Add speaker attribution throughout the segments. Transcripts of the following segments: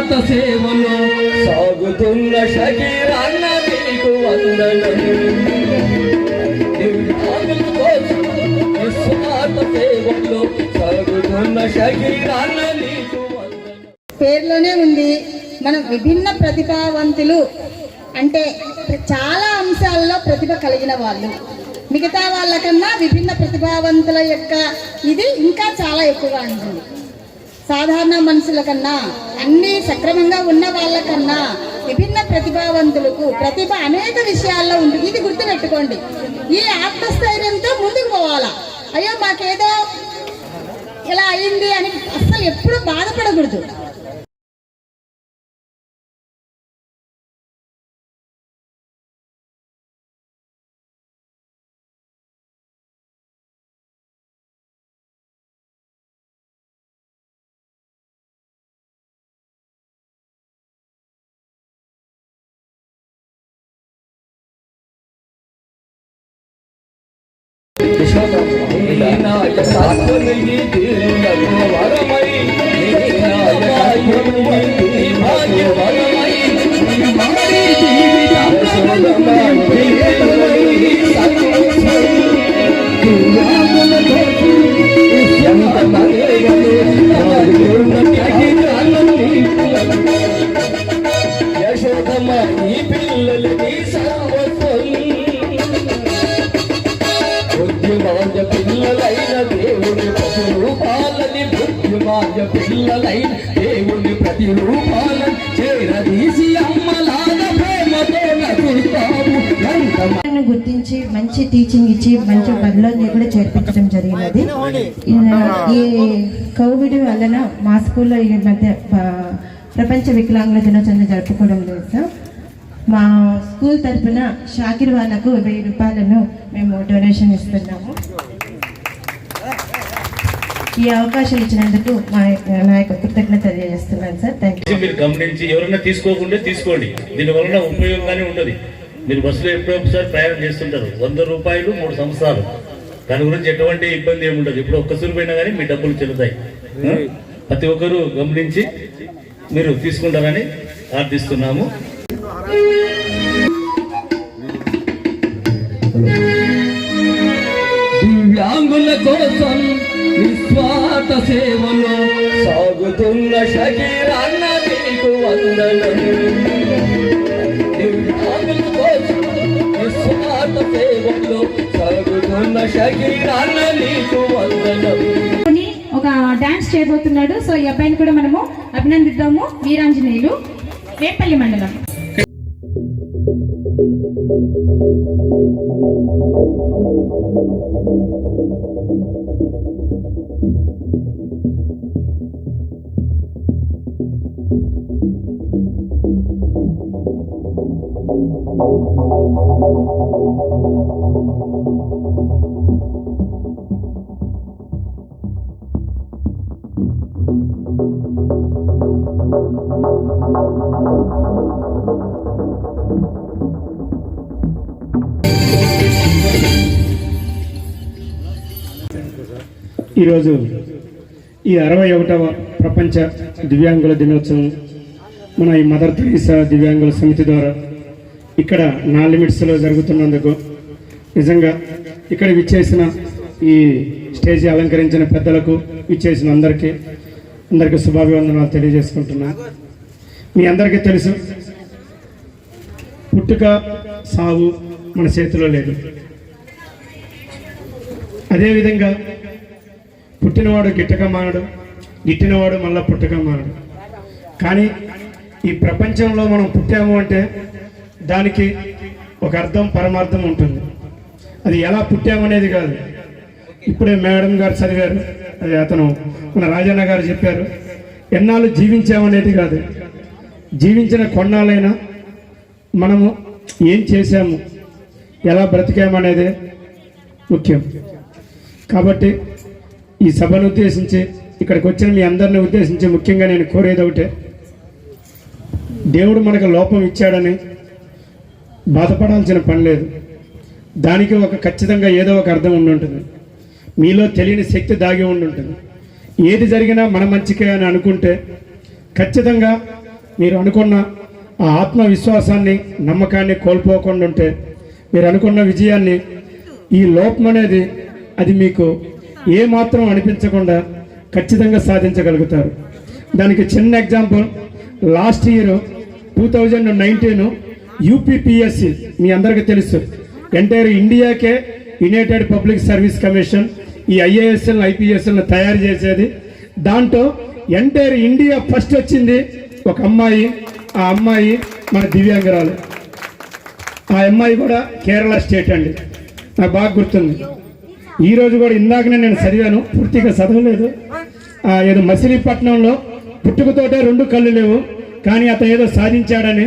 Speaker 1: నిస్వార్థ సేవలో సాగుతున్న షకీరన్న నీకు వందనం. దివ్యాంగుల కోసం నిస్వార్థ సేవలో సాగుతున్న షకీరన్న నీకు వందనం.
Speaker 2: పేర్లోనే ఉంది మనం విభిన్న ప్రతిభావంతులు అంటే చాలా అంశాల్లో ప్రతిభ కలిగిన వాళ్ళు. మిగతా వాళ్ళకన్నా విభిన్న ప్రతిభావంతుల యొక్క ఇది ఇంకా చాలా ఎక్కువగా ఉంటుంది. సాధారణ మనుషుల కన్నా అన్ని సక్రమంగా ఉన్న వాళ్ళకన్నా విభిన్న ప్రతిభావంతులకు ప్రతిభ అనేక విషయాల్లో ఉంటుంది. ఇది గుర్తుపెట్టుకోండి. ఈ ఆత్మస్థైర్యంతో ముందుకు పోవాలా. అయ్యో మాకేదో ఇలా అయింది అని అస్సలు ఎప్పుడూ బాధపడకూడదు.
Speaker 1: పిల్లలైన దేవుని ప్రతిరూపాలను చేరదీసి అమ్మలాగా ప్రేమతో నడుస్తావు.
Speaker 3: గుర్తించి మంచి టీచింగ్ ఇచ్చి మంచి బడిలో కూడా చేర్పించడం జరిగినది. ఈ కోవిడ్ వలన మా స్కూల్లో ఈ మధ్య ప్రపంచ వికలాంగుల దినోత్సవం జరుపుకోవడం లేదు సార్. మా స్కూల్ తరఫున షాకిర్ వాళ్ళకు 1000 రూపాయలను మేము డొనేషన్ ఇస్తున్నాము. ఈ అవకాశం ఇచ్చినందుకు నా యొక్క కృతజ్ఞత తెలియజేస్తున్నాను సార్. Thank you.
Speaker 4: మీరు గమనించి ఎవరైనా తీసుకోకుండా తీసుకోండి. దీనివల్ల ఉపయోగంగానే ఉండదు. మీరు బస్సులో ఎప్పుడో ఒకసారి ప్రయాణం చేస్తుంటారు. 100 రూపాయలు 3 సంవత్సరాలు. దాని గురించి ఎటువంటి ఇబ్బంది ఏమి ఉండదు. ఇప్పుడు ఒక్కసారి పోయినా కానీ మీ డబ్బులు చెల్లుతాయి. ప్రతి ఒక్కరూ గమనించి మీరు తీసుకుంటారని ప్రార్థిస్తున్నాము.
Speaker 1: దివ్యాంగుల కోసం నిస్వార్థ సేవలో సాగుతున్న షకీరన్న నీకు వందనం. దివ్యాంగుల కోసం నిస్వార్థ సేవలో సాగుతున్న షకీరన్న నీకు వందనం.
Speaker 5: ఒక డాన్స్ చేయబోతున్నాడు. సో ఈ అబ్బాయిని కూడా మనము అభినందిద్దాము. వీరాంజనేయులు, రేపల్లి మండలం.
Speaker 6: ఈరోజు ఈ 61వ ప్రపంచ దివ్యాంగుల దినోత్సవం మన ఈ మదర్ తెరీసా దివ్యాంగుల సమితి ద్వారా ఇక్కడ నా లిమిట్స్లో జరుగుతున్నందుకు నిజంగా ఇక్కడ విచ్చేసిన ఈ స్టేజీ అలంకరించిన పెద్దలకు విచ్చేసిన అందరికీ శుభాభివందనాలు తెలియజేసుకుంటున్నాను. మీ అందరికీ తెలుసు, పుట్టుక సావు మన చేతిలో లేదు. అదేవిధంగా పుట్టినవాడు గిట్టక మానడు, గిట్టినవాడు మళ్ళీ పుట్టక మానడు. కానీ ఈ ప్రపంచంలో మనం పుట్టాము అంటే దానికి ఒక అర్థం పరమార్థం ఉంటుంది. అది ఎలా పుట్టామనేది కాదు. ఇప్పుడే మేడం గారు చదివారు, అది అతను మన రాజన్న గారు చెప్పారు. ఎన్నాళ్ళు జీవించామనేది కాదు, జీవించిన కొన్నాళ్ళైనా మనము ఏం చేశాము, ఎలా బ్రతికామనేదే ముఖ్యం. కాబట్టి ఈ సభను ఉద్దేశించి ఇక్కడికి వచ్చిన మీ అందరిని ఉద్దేశించి ముఖ్యంగా నేను కోరేది ఒకటే, దేవుడు మనకు లోపం ఇచ్చాడని బాధపడాల్సిన పని లేదు. దానికి ఒక ఖచ్చితంగా ఏదో ఒక అర్థం ఉండుంటుంది. మీలో తెలియని శక్తి దాగి ఉండుంటుంది. ఏది జరిగినా మన మంచికే అని అనుకుంటే ఖచ్చితంగా మీరు అనుకున్న ఆ ఆత్మవిశ్వాసాన్ని నమ్మకాన్ని కోల్పోకుండా ఉంటే మీరు అనుకున్న విజయాన్ని ఈ లోపం అనేది అది మీకు ఏమాత్రం అనిపించకుండా ఖచ్చితంగా సాధించగలుగుతారు. దానికి చిన్న ఎగ్జాంపుల్, లాస్ట్ ఇయర్ 2019 యూపీపీఎస్సి మీ అందరికీ తెలుసు, ఎంటైర్ ఇండియాకే యునైటెడ్ పబ్లిక్ సర్వీస్ కమిషన్ ఈ ఐఏఎస్ఎల్ ఐపీఎస్ఎల్ని తయారు చేసేది. దాంట్లో ఎంటైర్ ఇండియా ఫస్ట్ వచ్చింది ఒక అమ్మాయి. ఆ అమ్మాయి మన దివ్యాంగురాలు. ఆ అమ్మాయి కూడా కేరళ స్టేట్ అండి, నాకు బాగా గుర్తుంది. ఈరోజు కూడా ఇందాకనే నేను చదివాను, పూర్తిగా చదవలేదు. ఏదో మచిలీపట్నంలో పుట్టుకతోటే 2 కళ్ళు లేవు, కానీ అతను ఏదో సాధించాడని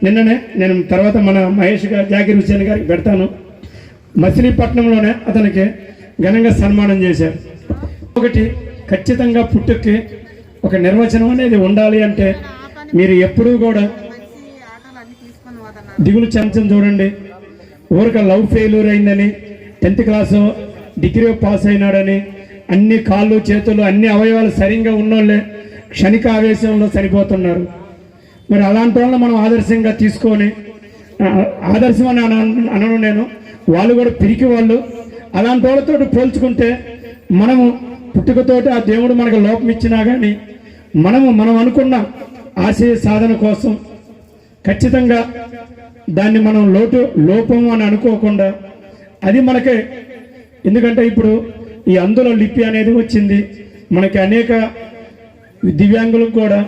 Speaker 6: నిన్ననే నేను తర్వాత మన మహేష్ గారు జాకిర్ హుసేన్ గారికి పెడతాను. మచిలీపట్నంలోనే అతనికి ఘనంగా సన్మానం చేశారు. ఒకటి ఖచ్చితంగా పుట్టుకి ఒక నిర్వచనం అనేది ఉండాలి. అంటే మీరు ఎప్పుడూ కూడా దిగులు చెంచం చూడండి. ఊరిక లవ్ ఫెయిల్యూర్ అయిందని, 10th క్లాసు డిగ్రీ పాస్ అయినాడని, అన్ని కాళ్ళు చేతులు అన్ని అవయవాలు సరిగ్గా ఉన్నోళ్ళే క్షణిక ఆవేశంలో చనిపోతున్నారు. మరి అలాంటి వాళ్ళని మనం ఆదర్శంగా తీసుకొని, ఆదర్శం అని అనను నేను, వాళ్ళు కూడా పిరికి వాళ్ళు. అలాంటి వాళ్ళతో పోల్చుకుంటే మనము పుట్టుకతోటి ఆ దేవుడు మనకు లోపం ఇచ్చినా కానీ మనం అనుకున్న ఆశయ సాధన కోసం ఖచ్చితంగా దాన్ని మనం లోపం అని అనుకోకుండా అది మనకే, ఎందుకంటే ఇప్పుడు ఈ అందులో లిపి అనేది వచ్చింది. మనకి అనేక దివ్యాంగులకు కూడా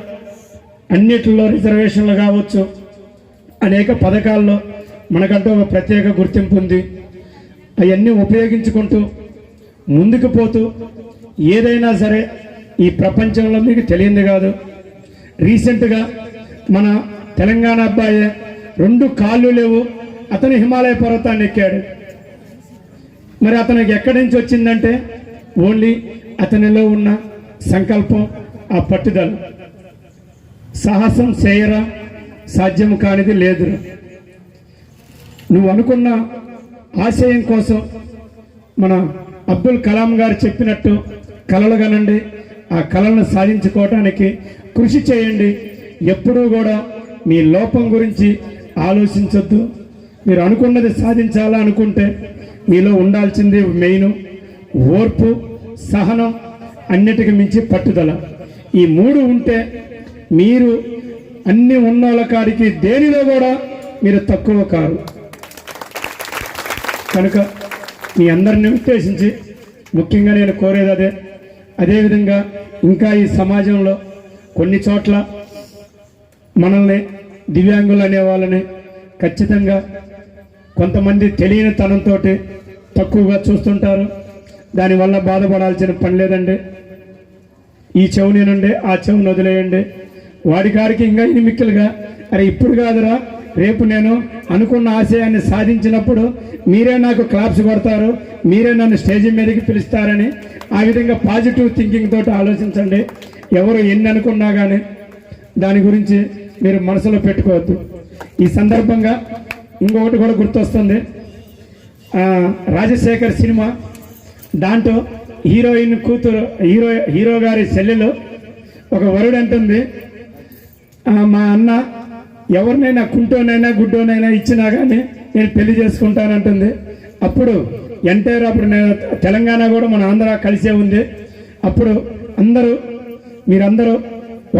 Speaker 6: అన్నిటిలో రిజర్వేషన్లు కావచ్చు, అనేక పథకాల్లో మనకంటూ ఒక ప్రత్యేక గుర్తింపు ఉంది. అవన్నీ ఉపయోగించుకుంటూ ముందుకు పోతూ ఏదైనా సరే ఈ ప్రపంచంలో మీకు తెలియంది కాదు. రీసెంట్గా మన తెలంగాణ అబ్బాయి 2 కాళ్ళు లేవు, అతను హిమాలయ పర్వతాన్ని ఎక్కాడు. మరి అతనికి ఎక్కడి నుంచి వచ్చిందంటే ఓన్లీ అతనిలో ఉన్న సంకల్పం, ఆ పట్టుదల. సాహసం చేయరా, సాధ్యం కానిది లేదురా. నువ్వు అనుకున్న ఆశయం కోసం మన అబ్దుల్ కలాం గారు చెప్పినట్టు కలలు కనండి, ఆ కళలను సాధించుకోవటానికి కృషి చేయండి. ఎప్పుడూ కూడా మీ లోపం గురించి ఆలోచించొద్దు. మీరు అనుకున్నది సాధించాలా అనుకుంటే మీలో ఉండాల్సింది మెయిన్ ఓర్పు, సహనం, అన్నిటికి మించి పట్టుదల. ఈ 3 ఉంటే మీరు అన్ని ఉన్నోళ్ళ కాడికి దేనిలో కూడా మీరు తక్కువ కారు. కనుక మీ అందరిని ఉద్దేశించి ముఖ్యంగా నేను కోరేది అదేవిధంగా ఇంకా ఈ సమాజంలో కొన్ని చోట్ల మనల్ని దివ్యాంగులు అనే వాళ్ళని ఖచ్చితంగా కొంతమంది తెలియని తనంతో తక్కువగా చూస్తుంటారు. దానివల్ల బాధపడాల్సిన పని లేదండి. ఈ చెవునేనండి, ఆ చెవును వదిలేయండి. వాడికాడికి ఇంకా ఇనిమిక్కలుగా అరే ఇప్పుడు కాదురా, రేపు నేను అనుకున్న ఆశయాన్ని సాధించినప్పుడు మీరే నాకు క్లాప్స్ కొడతారు, మీరే నన్ను స్టేజ్ మీదకి పిలుస్తారని ఆ విధంగా పాజిటివ్ థింకింగ్ తోటి ఆలోచించండి. ఎవరు ఎన్ని అనుకున్నా కానీ దాని గురించి మీరు మనసులో పెట్టుకోవద్దు. ఈ సందర్భంగా ఇంకొకటి కూడా గుర్తొస్తుంది. రాజశేఖర్ సినిమా, దాంట్లో హీరోయిన్ కూతురు హీరో గారి చెల్లెలు ఒక వరుడు అంటుంది, మా అన్న ఎవరినైనా కుంటోనైనా గుడ్డోనైనా ఇచ్చినా కానీ నేను పెళ్లి చేసుకుంటానంటుంది. అప్పుడు ఎంటైర్ అప్పుడు నేను తెలంగాణ కూడా మన ఆంధ్ర కలిసే ఉంది. అప్పుడు మీరందరూ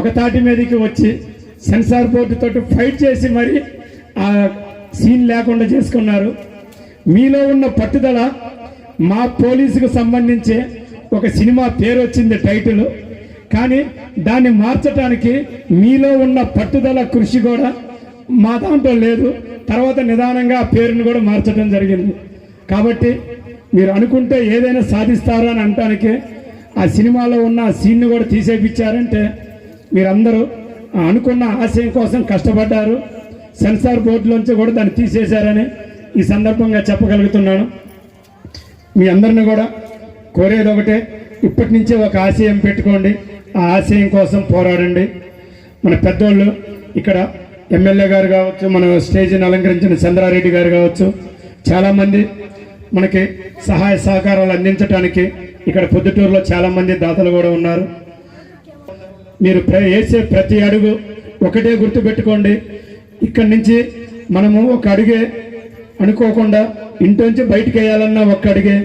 Speaker 6: ఒక తాటి మీదకి వచ్చి సెన్సార్ బోర్డు తోటి ఫైట్ చేసి మరి ఆ సీన్ లేకుండా చేసుకున్నారు. మీలో ఉన్న పట్టుదల, మా పోలీసుకు సంబంధించి ఒక సినిమా పేరు వచ్చింది టైటిల్, కానీ దాన్ని మార్చడానికి మీలో ఉన్న పట్టుదల కృషి కూడా మా దాంట్లో లేదు. తర్వాత నిదానంగా ఆ పేరును కూడా మార్చడం జరిగింది. కాబట్టి మీరు అనుకుంటే ఏదైనా సాధిస్తారు అని అనటానికి ఆ సినిమాలో ఉన్న ఆ సీన్ను కూడా తీసేపించారంటే మీరందరూ అనుకున్న ఆశయం కోసం కష్టపడ్డారు. సెన్సార్ బోర్డులోంచి కూడా దాన్ని తీసేశారని ఈ సందర్భంగా చెప్పగలుగుతున్నాను. మీ అందరిని కూడా కోరేది ఒకటే, ఇప్పటి నుంచే ఒక ఆశయం పెట్టుకోండి, ఆ ఆశయం కోసం పోరాడండి. మన పెద్దోళ్ళు ఇక్కడ ఎమ్మెల్యే గారు కావచ్చు, మన స్టేజ్ని అలంకరించిన చంద్రారెడ్డి గారు కావచ్చు, చాలామంది మనకి సహాయ సహకారాలు అందించడానికి ఇక్కడ పొద్దుటూరులో చాలామంది దాతలు కూడా ఉన్నారు. మీరు వేసే ప్రతి అడుగు ఒకటే గుర్తుపెట్టుకోండి, ఇక్కడి నుంచి మనము ఒక అడుగే అనుకోకుండా ఇంట్లోంచి బయటికి వేయాలన్నా ఒక్క అడుగే.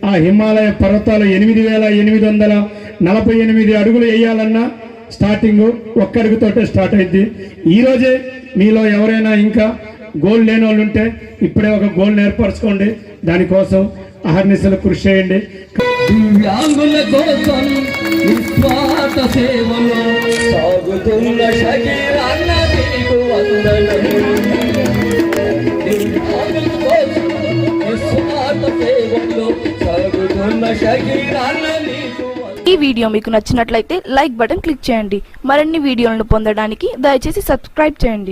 Speaker 6: ఆ హిమాలయ పర్వతాలు 8,848 అడుగులు వేయాలన్నా స్టార్టింగ్ ఒక్క అడుగుతోటే స్టార్ట్ అయింది. ఈరోజే మీలో ఎవరైనా ఇంకా గోల్ లేని వాళ్ళు ఉంటే ఇప్పుడే ఒక గోల్ని ఏర్పరచుకోండి. దానికోసం అహర్నిశలు కృషి చేయండి.
Speaker 1: దివ్యాంగుల కోసం నిస్వార్థ సేవలో సాగుతున్న షకీరన్న నీకు వందనం. దివ్యాంగుల కోసం నిస్వార్థ సేవలో సాగుతున్న షకీరన్న నీకు వందనం.
Speaker 7: ఈ వీడియో మీకు నచ్చినట్లయితే లైక్ బటన్ క్లిక్ చేయండి. మరిన్ని వీడియోలను పొందడానికి దయచేసి సబ్స్క్రైబ్ చేయండి.